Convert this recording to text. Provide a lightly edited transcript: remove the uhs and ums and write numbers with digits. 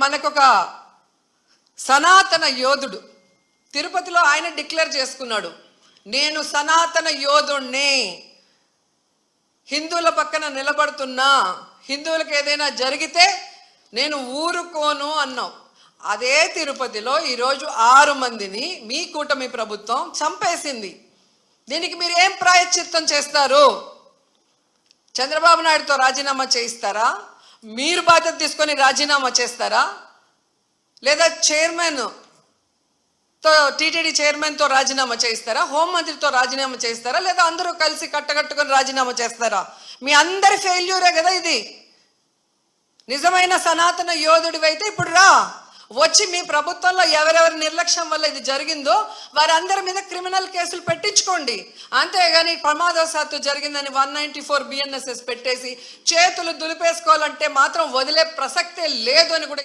మనకొక సనాతన యోధుడు తిరుపతిలో ఆయన డిక్లేర్ చేసుకున్నాడు, నేను సనాతన యోధుణ్ణి, హిందువుల పక్కన నిలబడుతున్నా, హిందువులకు ఏదైనా జరిగితే నేను ఊరుకోను అన్నాం. అదే తిరుపతిలో ఈరోజు 6 మందిని మీ కూటమి ప్రభుత్వం చంపేసింది. దీనికి మీరు ఏం ప్రాయశ్చిత్తం చేస్తారు? చంద్రబాబు నాయుడుతో రాజీనామా చేయిస్తారా? మీరు బాధ్యత తీసుకొని రాజీనామా చేస్తారా? లేదా టీటీడీ చైర్మన్తో రాజీనామా చేయిస్తారా? హోంమంత్రితో రాజీనామా చేయిస్తారా? లేదా అందరూ కలిసి కట్టకట్టుకొని రాజీనామా చేస్తారా? మీ అందరి ఫెయిల్యూరే కదా ఇది. నిజమైన సనాతన యోధుడివైతే ఇప్పుడు రా, వచ్చి మీ ప్రభుత్వంలో ఎవరెవరి నిర్లక్ష్యం వల్ల ఇది జరిగిందో వారందరి మీద క్రిమినల్ కేసులు పెట్టించుకోండి. అంతేగాని ప్రమాదవశాత్తు జరిగిందని 194 BNSS పెట్టేసి చేతులు దులిపేసుకోవాలంటే మాత్రం వదిలే ప్రసక్తే లేదు అని కూడా